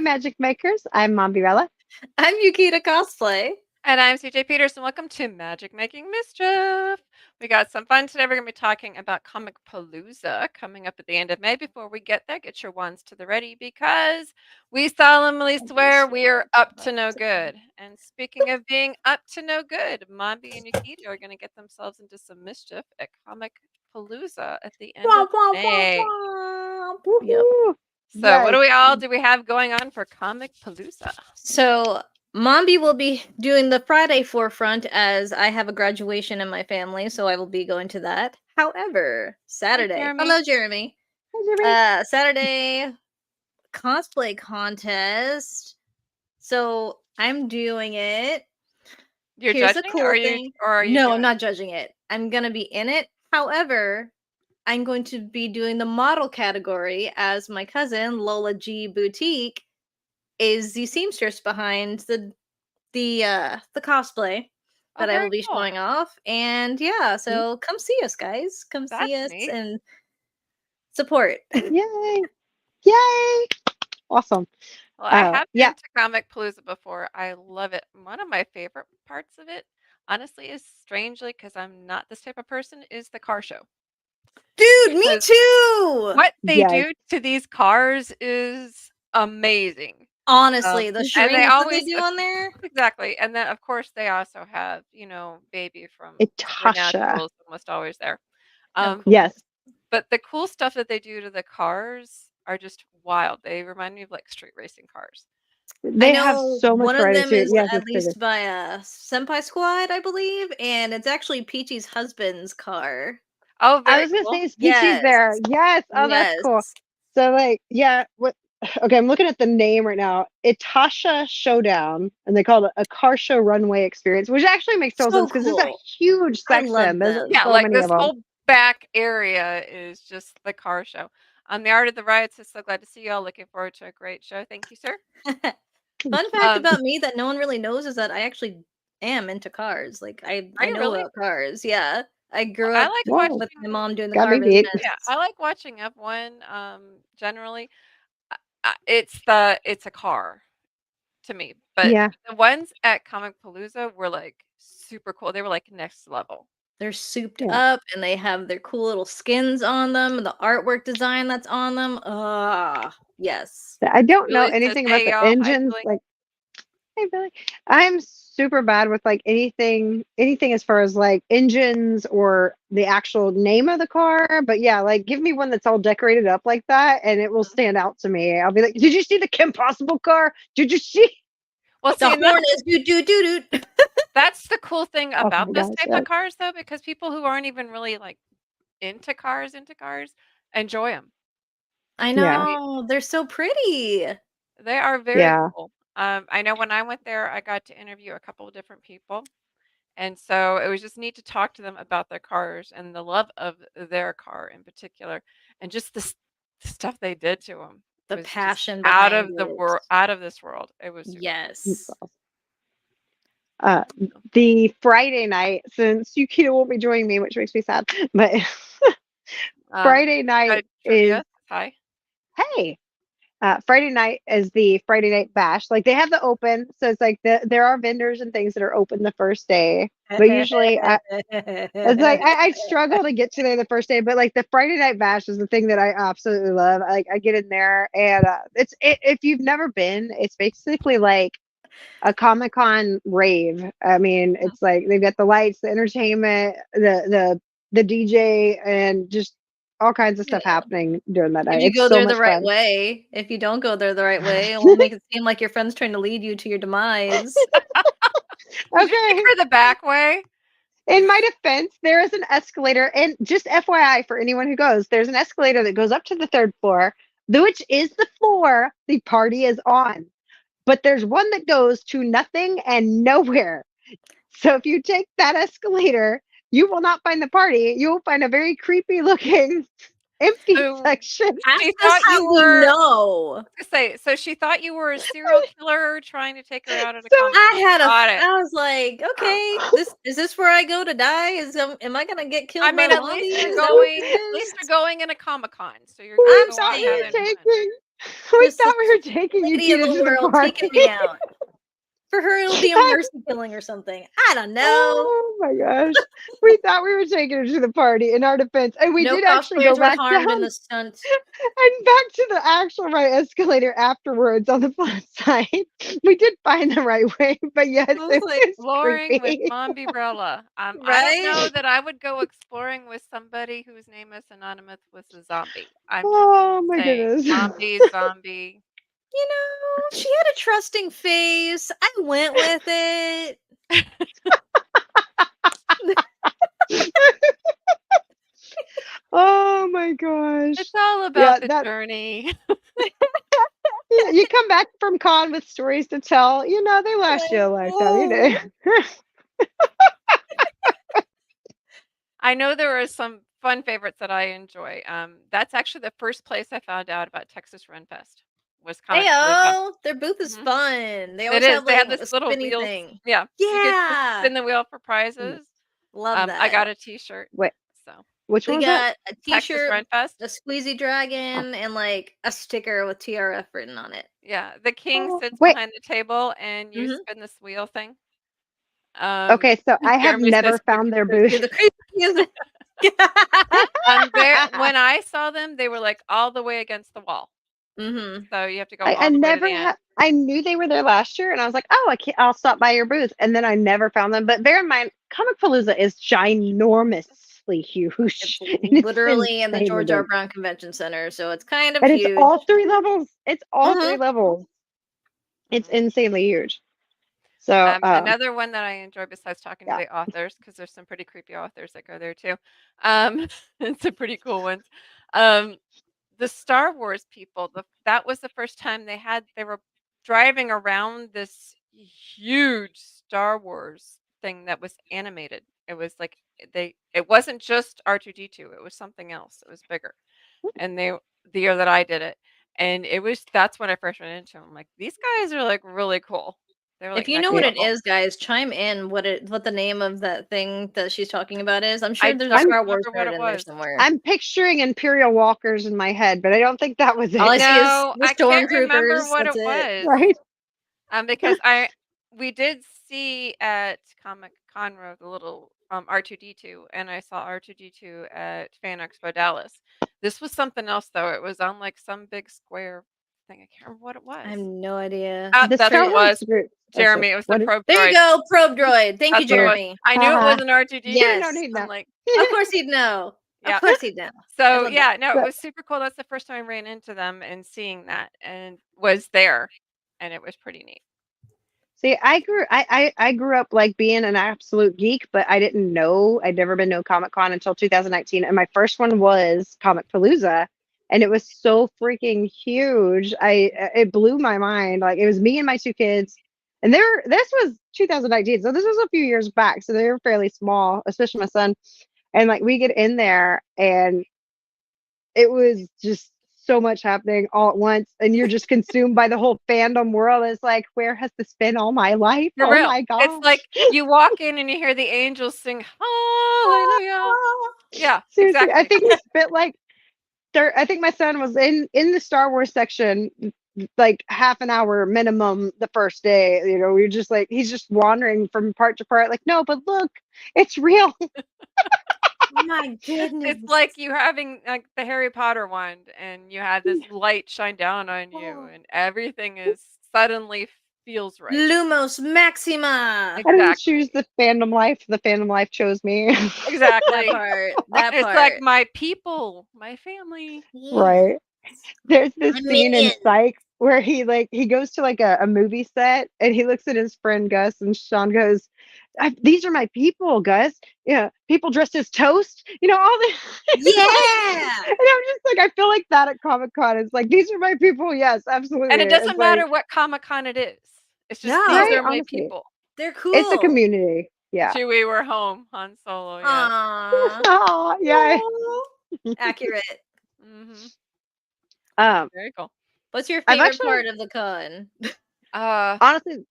Magic Makers. I'm Mombirella. I'm Yukita Cosplay. And I'm CJ Peterson. Welcome to Magic Making Mischief. We got some fun today. We're going to be talking about Comicpalooza coming up at the end of May. Before we get there, get your wands to the ready because we solemnly swear we are up to no good. And speaking of being up to no good, Mombi and Yukita are going to get themselves into some mischief at Comicpalooza at the end of May. Yep. So, what do we have going on for Comicpalooza? So, Mombi will be doing the Friday forefront as I have a graduation in my family, so I will be going to that. However, Saturday. Hello, Jeremy. Hi, Jeremy. Saturday cosplay contest. So, I'm doing it. You're Here's judging, the cool thing. No, I'm not judging it. I'm gonna be in it. However, I'm going to be doing the model category as my cousin Lola G Boutique is the seamstress behind the cosplay that I will be showing off. And yeah, so come see us, guys. Come see us and support. Yay! Yay! Awesome. Well, I have been to Comicpalooza before. I love it. One of my favorite parts of it, honestly, is strangely because I'm not this type of person, is the car show. Dude, me too. What they do to these cars is amazing. Honestly, the shrinks that they do on there. Exactly. And then, of course, they also have, Baby from Tasha. almost always there. Yes. But the cool stuff that they do to the cars are just wild. They remind me of like street racing cars. They have so much one of them is yes, at least by a Senpai Squad, I believe, and it's actually Peachy's husband's car. Oh, I was gonna say it's Peachy's there. Yes. Oh, that's cool. So like, okay, I'm looking at the name right now. Itasha Showdown, and they call it a car show runway experience, which actually makes total sense because it's a huge section. Yeah, so like this whole back area is just the car show. The art of the riots is so glad to see y'all. Looking forward to a great show. Thank you, sir. Fun fact about me that no one really knows is that I actually am into cars. Like I know about cars. Yeah. I grew up with my mom doing the car business. Yeah, I like watching F1. Generally, it's a car to me, but the ones at Comicpalooza were like super cool. They were like next level. They're souped up and they have their cool little skins on them and the artwork design that's on them. Yes. I don't know anything about the engines. Like, hey Billy, I'm super bad with like anything as far as like engines or the actual name of the car. But yeah, like give me one that's all decorated up like that and it will stand out to me. I'll be like, did you see the Kim Possible car? Did you see? Well, the horn is do. That's the cool thing about those type of cars, though, because people who aren't even really like into cars enjoy them. I know they're so pretty. They are very cool. I know when I went there, I got to interview a couple of different people, and so it was just neat to talk to them about their cars and the love of their car in particular, and just the stuff they did to them. The passion out of the world, out of this world. It was the Friday night, since Yukita won't be joining me, which makes me sad, but Friday night is Friday night is the Friday night bash. Like they have the open, so it's like there are vendors and things that are open the first day. But usually, it's like I struggle to get to there the first day. But like the Friday night bash is the thing that I absolutely love. I get in there, and if you've never been, it's basically like a Comic-Con rave. I mean, it's like they've got the lights, the entertainment, the DJ, and just all kinds of stuff happening during that night. If you go there the right way. If you don't go there the right way, it will make it seem like your friend's trying to lead you to your demise. Okay. For the back way. In my defense, there is an escalator, and just FYI for anyone who goes, there's an escalator that goes up to the third floor, which is the floor the party is on. But there's one that goes to nothing and nowhere. So if you take that escalator, you will not find the party. You will find a very creepy looking empty section. She thought you were so she thought you were a serial killer trying to take her out of the I was like, okay, is this where I go to die? Am I gonna get killed? I mean, by at least you're going in a Comic-Con, so you're We This thought we were is taking you, lady of Tina, the to the world party. taking me out. For her, it'll be a mercy killing or something. I don't know. Oh my gosh. We thought we were taking her to the party in our defense. And we No did actually go cosplayers were back harmed down in the stunt. and back to the actual right escalator afterwards on the plus side. We did find the right way, but yes, I was it like, was Exploring with creepy. Mombibrella. I don't know right? that I would go exploring with somebody whose name is synonymous with a zombie. I'm just Oh my saying. goodness. Zombie. You know, she had a trusting face. I went with it. Oh my gosh. It's all Yeah, about the that journey. yeah, you come back from con with stories to tell. You know, they last you a lifetime, you know. I know there are some fun favorites that I enjoy. That's actually the first place I found out about Texas Renfest was Comicpalooza. Heyo, their booth is Mhm. fun. They It always is. have They like have this a little spinny wheels. thing. Yeah, you get to Yeah, spin the wheel for prizes. love I that. got a T-shirt. Wait, So which one They was that? got a Texas T-shirt, Renfest. a squeezy dragon, and like a sticker with TRF written on it. Yeah, the king Oh, sits wait. behind the table and you Mhm. spin this wheel thing. Okay, so I have Jeremy never says found their You're booth. the creepy music. when I saw them, they were like all the way against the wall. Mm-hmm. So you have to go I all the way to never the end. had. I knew they were there last year, and I was like, "Oh, I'll stop by your booth." And then I never found them. But bear in mind, Comicpalooza is ginormously huge. It's It's literally in the insanely George R. big. Brown Convention Center, so it's kind of And it's huge. all three levels. It's all Mhm. three levels. It's Mhm. insanely huge. So, Another one that I enjoy besides talking to yeah. the authors, because there's some pretty creepy authors that go there too, um, and some pretty cool ones. Um, the Star Wars people, that was the first time they were driving around this huge Star Wars thing that was animated. It was like it wasn't just R2D2, it was something else. It was bigger. And the year that I did it, and that's when I first went into 'em. I'm like, these guys are like really cool. They were If like you know next what Yeah. it level. is, guys, chime in what the name of that thing that she's talking about is. I'm sure I there's a don't Star Wars remember what nerd it in there was. somewhere. I'm picturing Imperial Walkers in my head, but I don't think that was All I it. see is No, the I can't remember stormtroopers. what That's it it. was. Right? Because we did see at Comic Conroe the little R2D2, and I saw R2D2 at Fan Expo Dallas. This was something else though. It was on like some big square thing. I can't remember what it I was. have no idea. The That's what Star it Wars was. group. Oh, shit. Jeremy, it was the What? probe There you droid. go, probe droid. Thank you, That's what it was. Jeremy. I knew it was an R2D2. You don't Yes. need I'm that. like, Of course he'd know. Of yeah. course he'd know. I So love yeah, that. no, it So, was super cool. That's the first time I ran into them and seeing that and was there, and it was pretty neat. see, I grew up like being an absolute geek, but I didn't know. I'd never been to a Comic Con until 2019, and my first one was Comicpalooza, and it was so freaking huge. It blew my mind. Like it was me and my two kids, and this was 2019, so this was a few years back, so they were fairly small, especially my son. And like we get in there, and it was just so much happening all at once, and you're just consumed by the whole fandom world. It's like, where has this been all my life? For Oh real. my It's gosh. like you walk in and you hear the angels sing hallelujah. Yeah, Seriously, I exactly. think we spent like I think my son was in the Star Wars section like half an hour minimum the first day. You know, we are just like he's just wandering from part to part, like, no, but look, it's real. My goodness. It's like you having like the Harry Potter wand and you have this light shine down on you and everything is suddenly feels right. Lumos Maxima. I didn't Exactly. choose the fandom life chose me. That Exactly. part. That It's part. like my people, my family. Right. There's this My scene in minion. Psych where he goes to like a movie set, and he looks at his friend Gus, and Sean goes, "These are my people, Gus. Yeah, people dressed as toast. You know all the." Yeah. And I'm just like, I feel like that at Comic Con. It's like these are my people. Yes, absolutely. And it doesn't It's like matter what Comic-Con it is. It's just No. these right, are my honestly, people. They're cool. it's a community. Yeah. Chewie, we're home. Han Solo, yeah. Aww. Oh, yeah. Accurate. Mhm. Very cool. What's your I've favorite actually part of the con? honestly,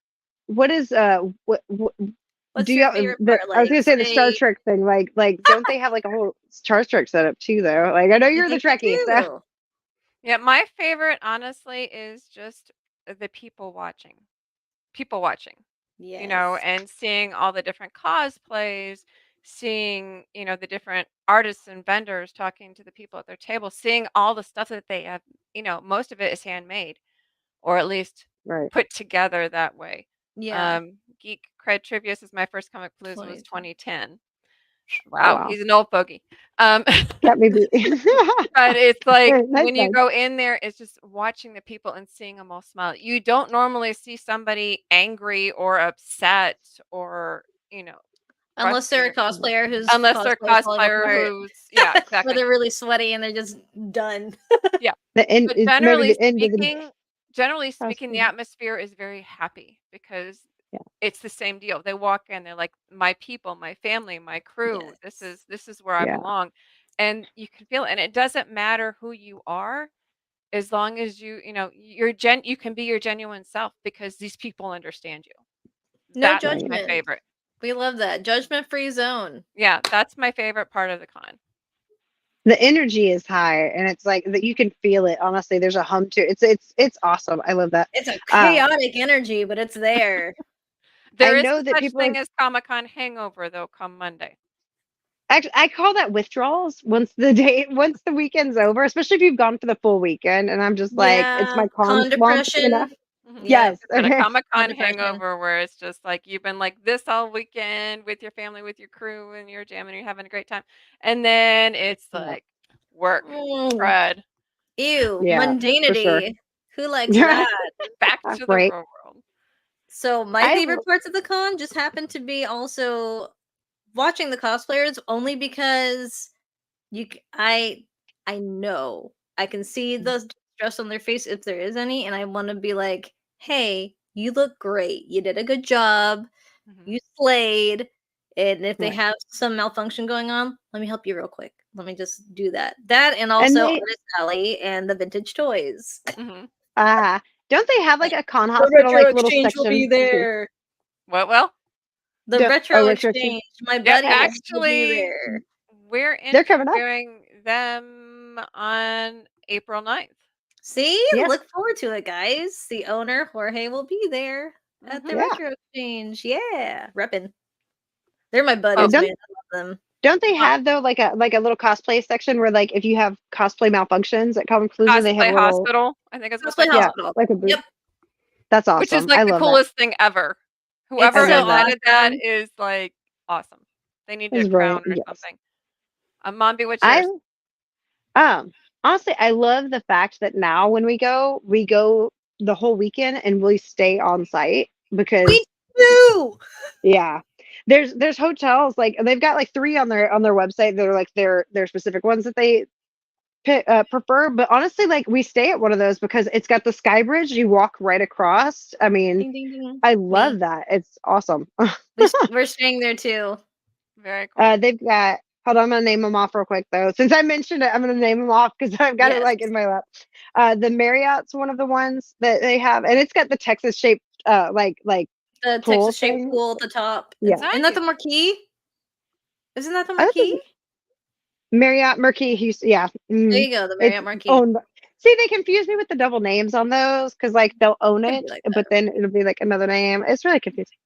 what is what What's do you your have favorite the, part? I was Like, gonna say the Star say, Trek thing, like don't they have like a whole Star Trek setup too though? Like I know I you're the think they Trekkie, so do. Yeah, my favorite, honestly, is just the people watching. People watching, Yes. and seeing all the different cosplays, seeing, the different artists and vendors talking to the people at their table, seeing all the stuff that they have, most of it is handmade or at least Right. put together that way. Yeah. Geek Cred Trivia says my first Comic Palooza was 2010. 2010. Oh Wow, wow. he's an old fogey. Um, Got me beat. but it's like Nice when you one. go in there, it's just watching the people and seeing them all smile. You don't normally see somebody angry or upset or, Unless they're a frustrated cosplayer whose unless they're a cosplay is falling cosplayer apart. who's yeah, Where exactly. they're really sweaty and they're just done. Yeah. The end But is maybe the end of the generally speaking, the cosplay. atmosphere is very happy because Yeah. it's the same deal. They walk in, they're like, my people, my family, my crew. This Yes. is where I Yeah. belong. And you can feel it. And it doesn't matter who you are, as long as you can be your genuine self because these people understand you. No That's Right. my judgment. favorite. We love that. Judgment-free zone. Yeah, that's my favorite part of the con. The energy is high, and it's like that you can feel it. Honestly, there's a hum to it. It's awesome. I love that. It's a Uh, chaotic energy, but it's there. I There is know a that such people are thing as Comic-Con hangover though come Monday. actually. I call that withdrawals once the weekend's over, especially if you've gone for the full weekend. And I'm just like, it's Yeah. my con Con slump, depression. Yep. Yes. Got a Okay. Comic-Con Depression. hangover where it's just like you've been like this all weekend with your family, with your crew, and you're jamming, you're having a great time. And then it's Yeah. like work, Mm, crud, ew. Yeah. For sure. Mundanity. Who likes that? back to the Right. real world. So my I favorite parts of the con just happen to be also watching the cosplayers, only because I know I can see the stress on their face if there is any, and I want to be like, hey, you look great, you did a good job, Mhm. you slayed. And if they right. have some malfunction going on, let me help you real quick. Let me just do that. And And also they Artist Alley and the vintage toys. Mhm. don't they have like a con The hospital retro like little exchange will be section too? there. Well, The retro Retro exchange. exchange, my yep. buddies will be Actually, there. we're They're coming up. interviewing them on April 9th. See, Yeah. look forward to it, guys. The owner, Jorge, will be there at the Mhm. Yeah. retro exchange. Yeah, reppin'. They're my Oh, buddies, Don't man. I love them. don't they have though like a little cosplay section where like if you have cosplay malfunctions at Comicpalooza, they have a Cosplay little Hospital, I think is what they're Cosplay yeah, called, Hospital. like a booth. Yep. That's which is awesome. like I the love that. coolest thing ever. It's I Whoever so love that. invented that awesome. is like awesome. They need a It's crown brilliant. or Yes. something. Mombi, what's I yours? honestly I love the fact that now when we go the whole weekend and we stay on site We because do. yeah. There's hotels like they've got like three on their website that are like their specific ones that they prefer, but honestly like we stay at one of those because it's got the sky bridge you walk right across. I mean, Ding ding ding. I Me. love that. It's awesome. We're staying there too. Very cool. They've got hold on, I'm gonna name them off real quick though. Since I mentioned it, I'm gonna name them off because I've got it Yes. like in my lap. The Marriott's one of the ones that they have, and it's got the Texas shaped like The pool Texas shaped thing. pool at the top. Yeah. Isn't that the Nice. marquee? Isn't that the I think marquee? it's Marriott Marquis Houston. Yeah. There Mm. you go, the It's Marriott marquee. owned. See, they confuse me with the double names on those because like they'll own Could be it, like but that. then it'll be like another name. It's really confusing.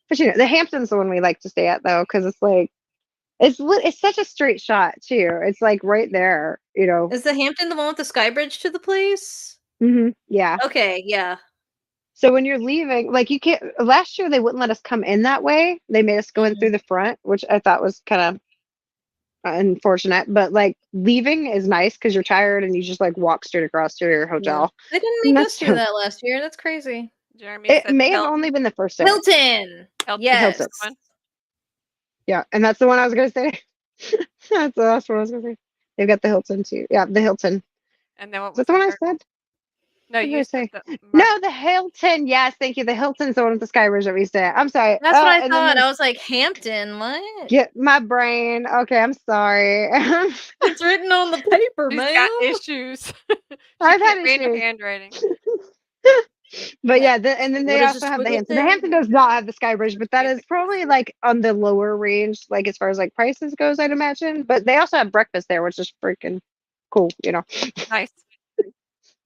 But the Hampton's the one we like to stay at though, because it's like it's such a straight shot too. It's like right there. Is the Hampton the one with the sky bridge to the place? Yeah. Okay, yeah. So when you're leaving, like you can't. Last year they wouldn't let us come in that way. They made us go in through Mhm. the front, which I thought was kind of unfortunate. But like leaving is nice because you're tired and you just like walk straight across to your Yeah. hotel. They didn't And make us that's do that last year. That's crazy. Jeremy it. said May have Hilton. only been the first day. Hilton. Hilton. Yes. Hilton. One. Yeah, and that's the one I was gonna say. That's the last one I was gonna say. They've got the Hilton too. Yeah, the Hilton. And then what Is was that the the one I third? said? No, What did you I said say? the No, the Hilton. Yes, thank you. The Hilton's the one with the sky bridge that we stay at. I'm sorry. That's what I And then thought. there's I was like, Hampton, what? get my brain. Okay, I'm sorry. It's written on the paper, She's man. got issues. She I've had can't read her issues. handwriting. But yeah, and then What they is also this have the squiggly Hampton. The thing? Hampton does not have the sky bridge, but that is Basic probably like on the lower range, like as far as like prices goes, I'd imagine. But they also have breakfast there, which is freaking cool. Nice.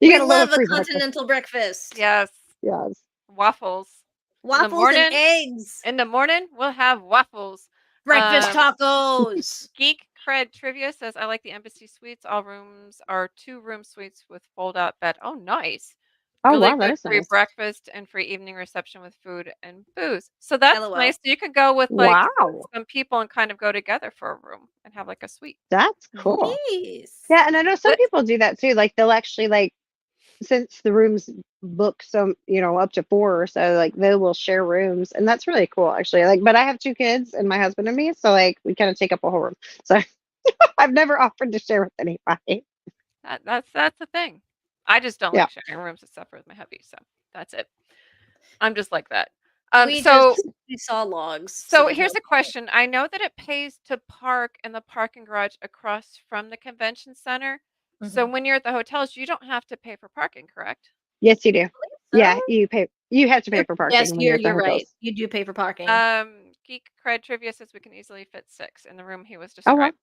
You We got a little love a free breakfast. continental breakfast. Yes. Yes. Waffles. Waffles and eggs. In the morning, we'll have waffles. Breakfast tacos. Geek Cred Trivia says, I like the Embassy Suites. All rooms are 2-room suites with fold-out bed. Oh, nice. Oh, Really wow, that good is free nice. breakfast and free evening reception with food and booze. So that's LOL. nice. You could go with like Wow. some people and kind of go together for a room and have like a suite. That's cool. Nice. Yeah, and I know some But- people do that too. Like they'll actually like since the rooms book some, up to 4 or so, like they will share rooms, and that's really cool actually. Like, but I have 2 kids and my husband and me, so like we kind of take up a whole room. So I've never offered to share with anybody. That's the thing. I just don't Yeah. like sharing rooms except for with my hubby. So that's it. I'm just like that. We saw logs. So there's here's no a question. I know that it pays to park in the parking garage across from the convention center. So when you're at the hotels, you don't have to pay for parking, correct? Yes, you do. So? Yeah, you pay. You have to pay for parking Yes, when you're at the you're right. hotels. You do pay for parking. Geek Cred Trivia says we can easily fit 6 in the room he was Oh, wow. described.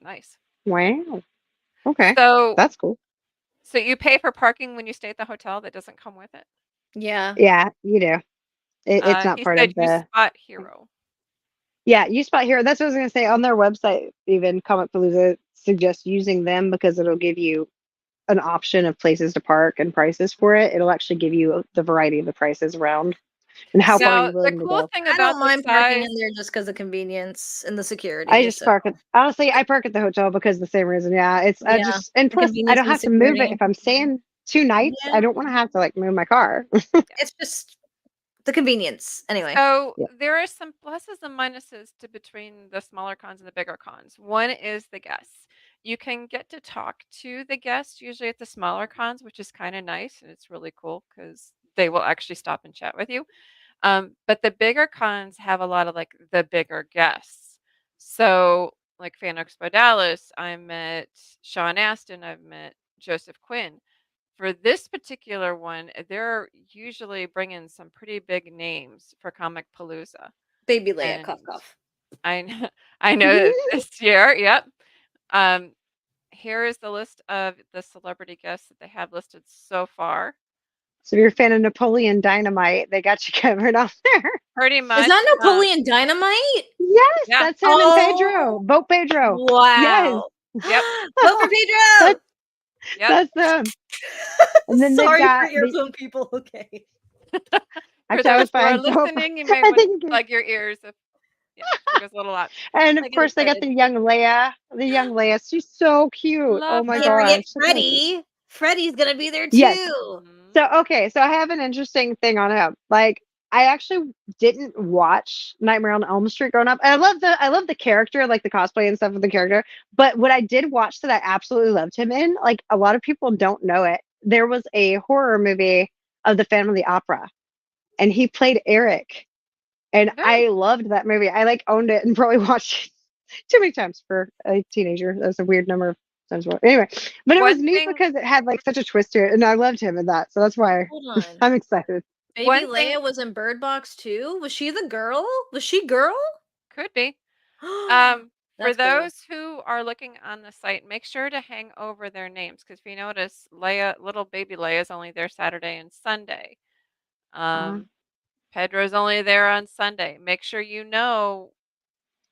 Nice. Wow. Okay. So That's cool. So you pay for parking when you stay at the hotel that doesn't come with it? Yeah. Yeah, you do. It's not He part said of you the. spot hero. Yeah, you spot here. That's what I was gonna say. On their website, even Comicpalooza suggests using them because it'll give you an option of places to park and prices for it. It'll actually give you the variety of the prices around and how far Now, you're the willing to cool go. thing I about don't the mind parking size in there just because of convenience and the security. I just park at honestly, I park at the hotel because of the same reason. Yeah, I Yeah, just and the plus I convenience don't and the have to move it security. if I'm staying 2 nights. Yeah. I don't want to have to like move my car. It's just the convenience. Anyway. So Yeah. there are some pluses and minuses to between the smaller cons and the bigger cons. One is the guests. You can get to talk to the guests usually at the smaller cons, which is kind of nice and it's really cool because they will actually stop and chat with you. But the bigger cons have a lot of like the bigger guests. So like Fan Expo Dallas, I met Sean Astin, I've met Joseph Quinn. For this particular one, they're usually bringing some pretty big names for Comicpalooza. Baby Leia, And cough, cough. I know that this year, yep. Here is the list of the celebrity guests that they have listed so far. So if you're a fan of Napoleon Dynamite, they got you covered on there. Pretty much. Is that Napoleon Dynamite? Yes, Yeah. that's him and Pedro. Vote Pedro. Wow. Yep. Vote for Pedro. Yep. That's them. And then they've Sorry got for earphone people. Okay. For actually, I those was who are fine. So- listening, you may I want to think- plug your ears if it goes a little loud. And of I get course, they got excited. the young Leia. The young Leia. She's so cute. Love Oh my her. Can't forget gosh. Freddie. Freddie's gonna be there too. Yes. Mhm. So okay, so I have an interesting thing on him. Like I actually didn't watch Nightmare on Elm Street growing up. And I love the character, like the cosplay and stuff of the character. But what I did watch that I absolutely loved him in, like a lot of people don't know it. There was a horror movie of the Phantom of the Opera, and he played Eric. And I loved that movie. I like owned it and probably watched it too many times for a teenager. That's a weird number of times. Anyway, but it was One neat thing- because it had like such a twist to it, and I loved him in that. So that's why Hold on. I'm excited. Baby One Leia thing- was in Bird Box too. Was she the girl? Was she girl? Could be. For That's cool. those who are looking on the site, make sure to hang over their names because if you notice, little baby Leia is only there Saturday and Sunday. Pedro's only there on Sunday. Make sure you know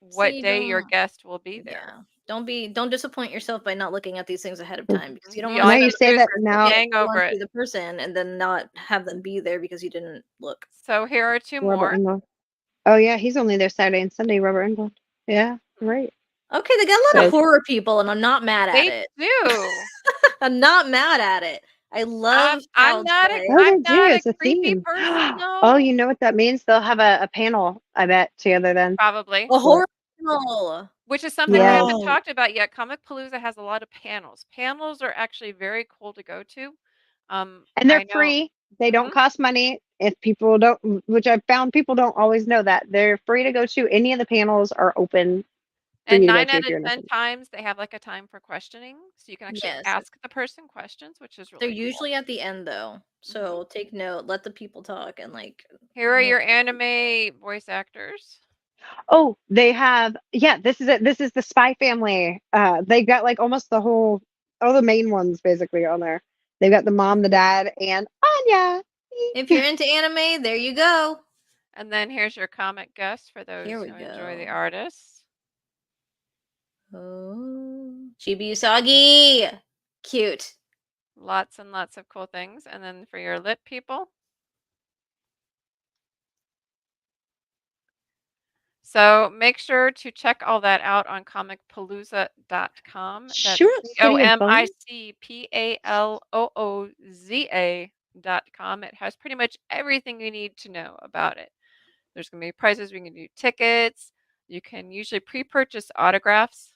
what See, day your don't- guest will be there. Yeah. Don't disappoint yourself by not looking at these things ahead of time because you don't You want Now also you say that now. hang over it. the person and then not have them be there because you didn't look. So here are two Robert more. Englund. Oh yeah, he's only there Saturday and Sunday. Robert Englund. Yeah, right. Okay, they got a lot So- of horror people, and I'm not mad at They it. do. I'm not mad at it. I love. I'm not child's a- play. Oh, I'm they do. not a It's a creepy theme. person, Oh, no. you know what that means? They'll have a panel, I bet, together then. Probably. a horror panel. Which is something we Yes. haven't talked about yet. Comicpalooza has a lot of panels. Panels are actually very cool to go to. And they're I know- free. They don't Mhm. cost money. If people don't, which I've found people don't always know that they're free to go to. Any of the panels are open for And you to go 9 to out if you're of 10 interested. times they have like a time for questioning, so you can actually Yes. ask the person questions, which is really They're cool. usually at the end though, so take note. Let the people talk and like. Here are your anime voice actors. Oh, they have. Yeah, this is it. This is the Spy Family. They got like almost all the main ones basically on there. They've got the mom, the dad, and Anya. If you're into anime, there you go. And then here's your comic guest for those Here we who enjoy the go. artists. Oh, Chibi Usagi. Cute. Lots and lots of cool things. And then for your lit people. So make sure to check all that out on comicpalooza.com. That's Sure, City of Bones. comicpalooza.com. It has pretty much everything you need to know about it. There's going to be prizes. We can do tickets. You can usually pre-purchase autographs,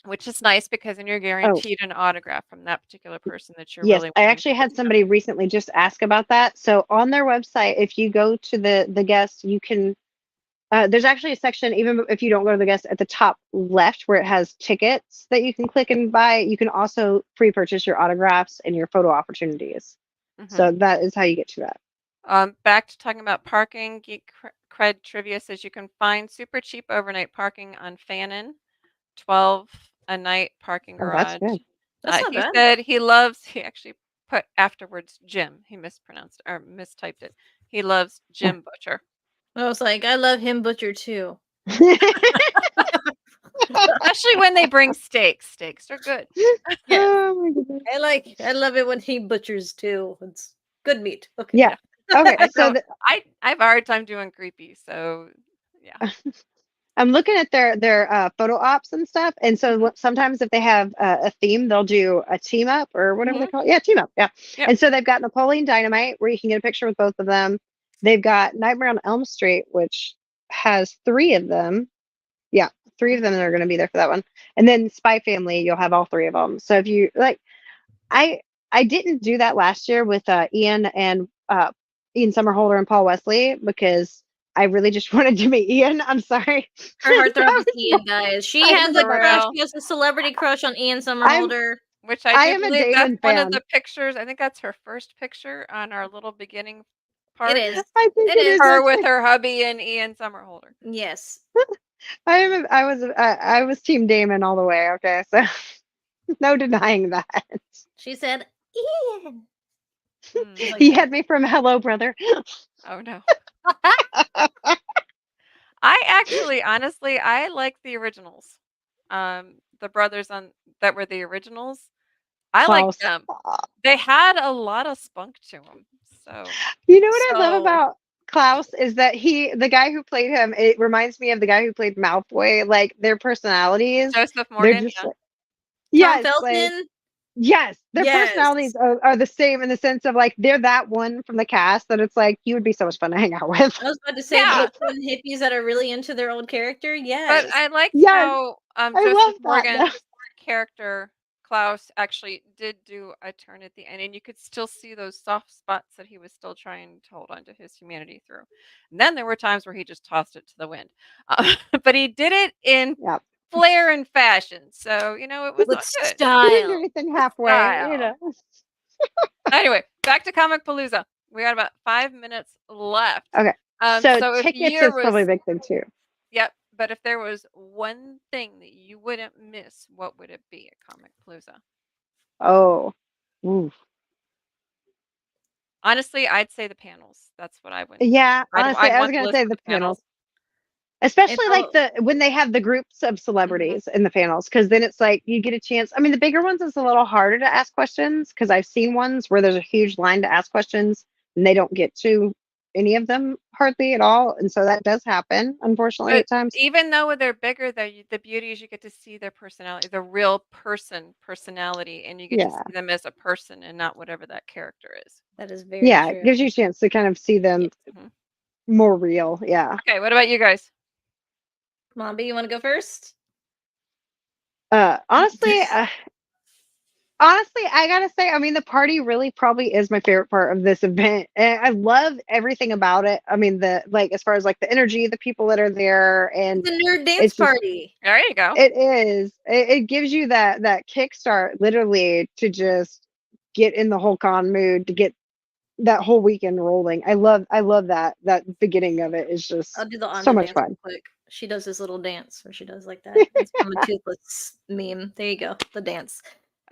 which is nice because then you're guaranteed an autograph from that particular person that you're Yes, really I wanting actually to had get to know. somebody recently just ask about that. So on their website, if you go to the guest, you can. There's actually a section, even if you don't go to the guest, at the top left where it has tickets that you can click and buy. You can also pre-purchase your autographs and your photo opportunities. So that is how you get to that. Back to talking about parking. Geek Cred Trivia says you can find super cheap overnight parking on Fannin, 12 a night parking Oh, that's garage. good. That's not He bad. said he actually put afterwards Jim. He mispronounced or mistyped it. He loves Jim Butcher. I was like, I love him Butcher too. Especially when they bring steaks. Steaks are good. Yes. Oh my goodness. I love it when he butchers too. It's good meat. Okay. Yeah. Okay. So I have a hard time doing creepy. So yeah. I'm looking at their photo ops and stuff, and so sometimes if they have a theme, they'll do a team up or whatever they call it. Yeah, team up. Yeah. Yep. And so they've got Napoleon Dynamite, where you can get a picture with both of them. They've got Nightmare on Elm Street, which has 3 of them. Yeah, 3 of them that are going to be there for that one. And then Spy Family, you'll have all 3 of them. So if you like, I didn't do that last year with Ian Somerhalder and Paul Wesley because I really just wanted to meet Ian. I'm sorry. Her heartthrob is Ian, guys. She has a crush. real. She has a celebrity crush on Ian Somerhalder. Which I I do am a believe that's Damon one of fan. the pictures. I think that's her first picture on our little beginning part. It is. I think It is. Her with her hubby and Ian Somerhalder. Yes. I was Team Damon all the way. Okay, so no denying that. She said, Ian. He had me from Hello, Brother. Oh no. I actually, honestly, I like the originals. The brothers that were the originals. I like Klaus. them. They had a lot of spunk to them. So You know what I love about Klaus is that the guy who played him, it reminds me of the guy who played Malfoy. Like their personalities, Joseph Morgan, they're just yeah. like, Tom yes, Felton. yes, their personalities are the same in the sense of like they're that one from the cast that it's like you would be so much fun to hang out with. I was about to say the twin hippies that are really into their old character. Yes. But I liked Yes, how I Joseph love that, Morgan's character Klaus actually did do a turn at the end, and you could still see those soft spots that he was still trying to hold on to his humanity through. And then there were times where he just tossed it to the wind, but he did it in flair and fashion. So it was with good. style. He didn't do anything halfway, Anyway, back to Comicpalooza. We got about 5 minutes left. Okay. So if tickets is probably a big thing too. Yep. But if there was one thing that you wouldn't miss, what would it be at Comicpalooza? Oh. Ooh. Honestly, I'd say the panels. That's what I would. Yeah, honestly, I was want going to say the panels. panels. Especially like when they have the groups of celebrities in the panels, because then it's like you get a chance. I mean, the bigger ones is a little harder to ask questions because I've seen ones where there's a huge line to ask questions and they don't get to any of them hardly at all. And so that does happen, unfortunately, at times. Even though they're bigger, the beauty is you get to see their personality, the real personality, and you get to see them as a person and not whatever that character is. That is very true. It gives you a chance to kind of see them more real. Yeah. Okay, what about you guys? Mombi, you want to go first? Honestly, I gotta say, I mean, the party really probably is my favorite part of this event. And I love everything about it. I mean, as far as like the energy, the people that are there, and the nerd dance party. There you go. It is. It gives you that kickstart, literally, to just get in the whole con mood, to get that whole weekend rolling. I love that beginning of it is just I'll do the so much fun. Quick. She does this little dance where she does like that. It's from a Toothless meme. There you go, the dance.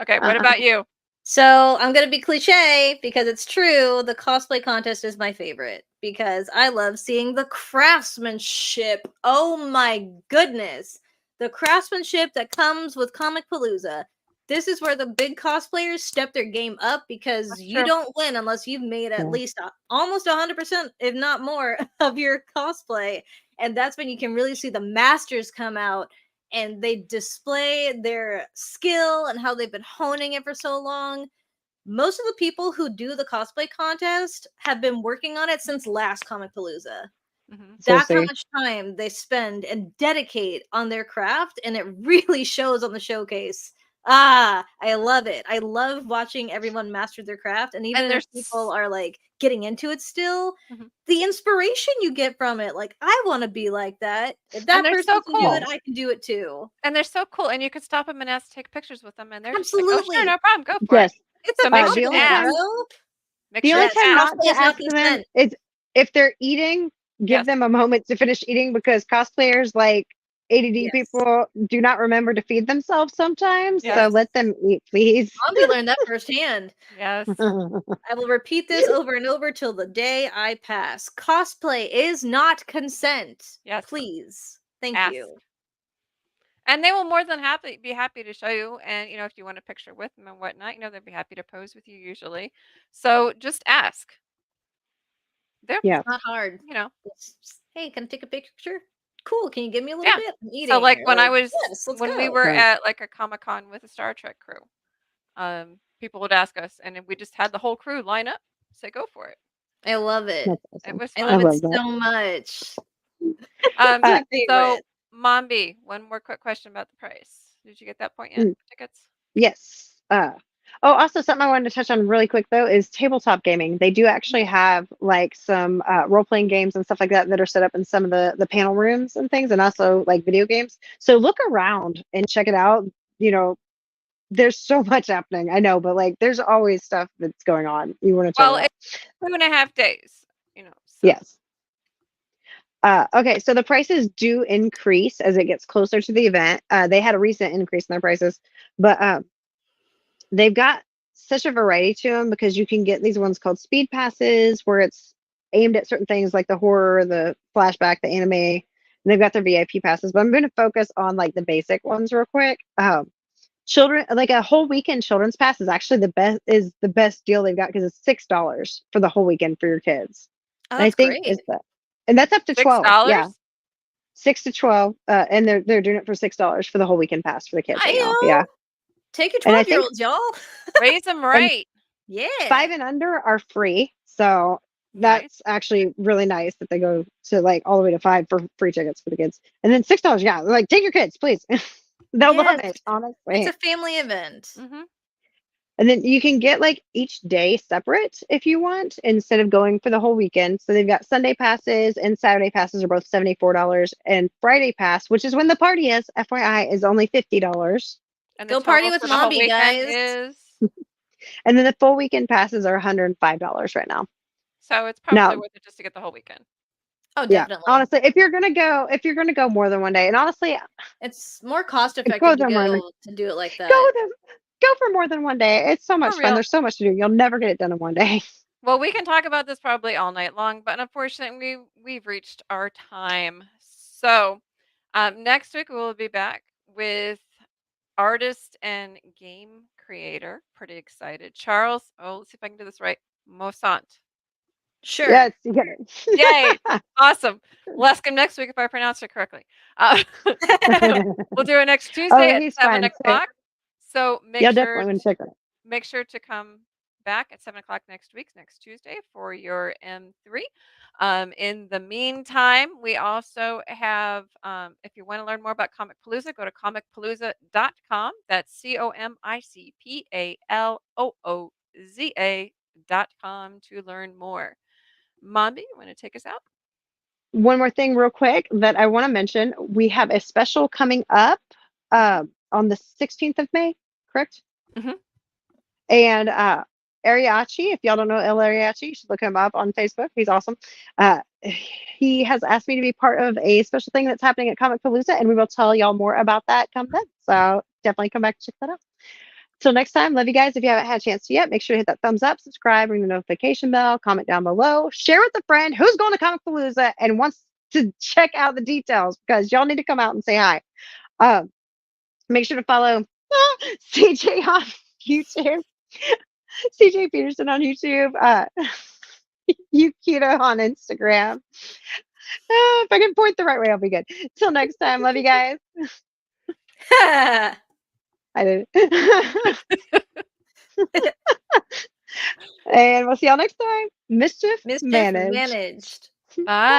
Okay, what about you? So I'm gonna be cliche because it's true. The cosplay contest is my favorite because I love seeing the craftsmanship. Oh my goodness, the craftsmanship that comes with Comicpalooza. This is where the big cosplayers step their game up because That's you true. don't win unless you've made at Yeah. least almost 100%, if not more, of your cosplay, and that's when you can really see the masters come out and they display their skill and how they've been honing it for so long. Most of the people who do the cosplay contest have been working on it since last Comicpalooza. Mhm. That's how Seriously. much time they spend and dedicate on their craft, and it really shows on the showcase. Ah, I love it. I love watching everyone master their craft, and even And if there's people are like getting into it still, Mhm. the inspiration you get from it, like I want to be like that. If And that they're person so can do it, cool. Yes. I can do it too. And they're so cool, and you could stop them and ask to take pictures with them, and they're just like, "Oh, sure, Absolutely. no problem, go for it." Yes. It's So a make sure The to only compliment, ask. time bro. Make the sure only to Yes, time ask. not cosplay to is not ask them consent. is if they're eating, give Yes. them a moment to finish eating because cosplayers like ADD Yes. people do not remember to feed themselves sometimes. Yes. So Yes. let them eat, please. Zombie learned that firsthand. Yes. I will repeat this over and over till the day I pass. Cosplay is not consent. Yes. Please. Thank Ask. you. And they will more than be happy to show you, and, if you want a picture with them and whatnot, they'll be happy to pose with you usually. So just ask. They're Yeah. Not hard. you know, It's just, hey, can I take a picture? Cool. Can you give me a little yeah. bit? I'm So, eating. like, Or like, yes, let's when we go. were Right. at, like, a Comic-Con with a Star Trek crew, people would ask us, and we just had the whole crew line up, say, "Go for it." I love it. That's It awesome. was I I love fun. it love that. so much. It's Um, Uh, my so, favorite. Mombi, one more quick question about the price. Did you get that point yet mm, for tickets? yes. Oh, also something I wanted to touch on really quick though is tabletop gaming. They do actually have like some role playing games and stuff like that that are set up in some of the panel rooms and things, and also like video games. So look around and check it out. You know, there's so much happening. I know, but like there's always stuff that's going on. You want to check Well, it out. it's 2.5 days, so Yes. Okay, so the prices do increase as it gets closer to the event. They had a recent increase in their prices, but they've got such a variety to them because you can get these ones called speed passes where it's aimed at certain things like the horror, the flashback, the anime. And they've got their VIP passes, but I'm going to focus on like the basic ones real quick. Children, like a whole weekend children's pass is actually the best deal they've got because it's $6 for the whole weekend for your kids. Oh, And I that's think great. is that, and that's up to 12. Yeah, $6? 6 to 12, and they're doing it for $6 for the whole weekend pass for the kids right now. Yeah, I Take your and I 12-year think olds, y'all. Raise them and right. Yeah. 5 and under are free. So Nice. that's actually really nice that they go to like all the way to 5 for free tickets for the kids. And then $6, yeah, like take your kids, please. They'll love Yes. it, It's honestly. a family event. Mhm. And then you can get like each day separate if you want instead of going for the whole weekend. So they've got Sunday passes and Saturday passes are both $74, and Friday pass, which is when the party is, FYI, is only $50. And the Go party total with for the whole Mombi, weekend guys. is And then the full weekend passes are $105 right now. so it's probably Now, worth it just to get the whole weekend. Oh, yeah, definitely. honestly, if you're gonna go more than one day, and honestly, It's more cost go effective to there more than go to do it like go that. there, go for more than one day. It's so For much fun. real. There's so much to do. You'll never get it done in one day. Well, we can talk about this probably all night long, but unfortunately, we've reached our time. So, next week we'll be back with artist and game creator. Pretty excited. Charles, oh, let's see if I can do this right. Mosant. Yes, Sure. you get it. Yay! Awesome. We'll ask him next week if I pronounce it correctly. We'll do it next Tuesday Oh, at he's seven fun too. o'clock. So You'll definitely want to check it out. make sure to come back at 7 o'clock next Tuesday for your M3. In the meantime, we also have, if you want to learn more about Comicpalooza, go to comicpalooza.com. That's COMICPALOOZA.com to learn more. Mombi, you want to take us out? One more thing, real quick, that I want to mention: we have a special coming up on the 16th of May, correct? Mhm. And Ariachi, if y'all don't know El Ariachi, you should look him up on Facebook. He's awesome. He has asked me to be part of a special thing that's happening at Comicpalooza, and we will tell y'all more about that come then. So definitely come back and check that out. Till next time, love you guys. If you haven't had a chance to yet, make sure to hit that thumbs up, subscribe, ring the notification bell, comment down below, share with a friend who's going to Comicpalooza and wants to check out the details, because y'all need to come out and say hi. Make sure to follow CJ on YouTube, CJ Peterson on YouTube, Yukito on Instagram. If I can point the right way, I'll be good. Till next time, love you guys. I did it. And we'll see y'all next time. Mischief managed. Bye.